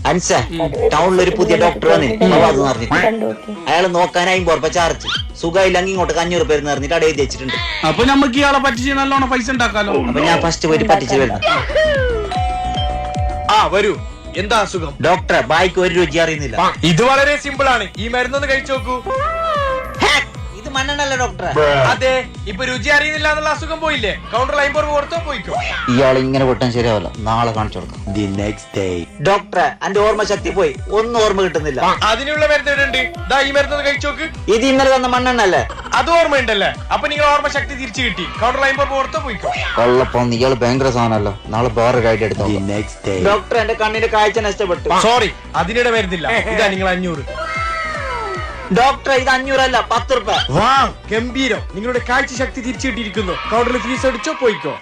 അൻസ ടൗണിലൊരു പുതിയ ഡോക്ടർ വന്ന് പറഞ്ഞിട്ട് അയാൾ നോക്കാൻ 50 രൂപ ചാർജ്, സുഖമില്ലെങ്കിൽ ഇങ്ങോട്ട് 500 രൂപ പറഞ്ഞിട്ട് അവിടെ എഴുതി വെച്ചിട്ടുണ്ട്. അപ്പൊ നമുക്ക് ഇയാളെ പറ്റിച്ച് നല്ലോണം പൈസ ഉണ്ടാക്കാലോ. അപ്പൊ ഞാൻ ഫസ്റ്റ് പോയിട്ട് പറ്റിച്ചു വരുന്നു. വരൂ. എന്താ അസുഖം? ഡോക്ടറെ ബായിക്ക് ഒരു രുചി അറിയുന്നില്ല. ഇത് വളരെ സിമ്പിൾ ആണ്. ഈ മരുന്നൊന്ന് കഴിച്ചു നോക്കൂ. ഇത് മണ്ണെണ്ണല്ല ഡോക്ടറെ. അതെ, ഇപ്പൊ രുചി അറിയുന്നില്ല എന്നുള്ള അസുഖം പോയില്ലേ? കൗണ്ടറിൽ 50 രൂപ കൊടുത്തോ പോയിക്കോ. ഇയാൾ ഇങ്ങനെ പൊട്ടാൻ ശരിയാവല്ല, നാളെ കാണിച്ചു കൊടുക്കാം. ദി നെക്സ്റ്റ് ഡേ ഡോക്ടറെ എന്റെ ഓർമ്മ ശക്തി പോയി, ഒന്നും ഓർമ്മ കിട്ടുന്നില്ല. അതിനുള്ള മരുന്ന് ഇവിടെ ഉണ്ട്. ദാ ഈ മരുന്നൊന്ന് കഴിച്ചു നോക്ക്. ഇത് ഇന്നലെ തന്ന മണ്ണെണ്ണല്ലേ? അത് ഓർമ്മയുണ്ടല്ലേ? അപ്പൊ നിങ്ങൾ ഓർമ്മ ശക്തി തിരിച്ചു കിട്ടി. കൗണ്ടറിൽ 50 രൂപ കൊടുത്തോ പോയിക്കോ. കൊള്ളപ്പം, ഇയാൾ ഭയങ്കര സാധനമല്ലോ. നാളെ വേറെ ഗൈഡ് എടുത്തു. ഡോക്ടർ എന്റെ കണ്ണിന്റെ കാഴ്ച നഷ്ടപ്പെട്ടു. സോറി, അതിനിടെ വരുന്നില്ല. ഇതാ നിങ്ങൾ 500. ഡോക്ടറെ ഇത് 500 അല്ല, 10 രൂപ. വാ, ഗംഭീരം. നിങ്ങളുടെ കാഴ്ച ശക്തി തിരിച്ചു കിട്ടിയിരിക്കുന്നു. കൗണ്ടറിൽ ഫീസ് അടിച്ചോ പോയിക്കോ.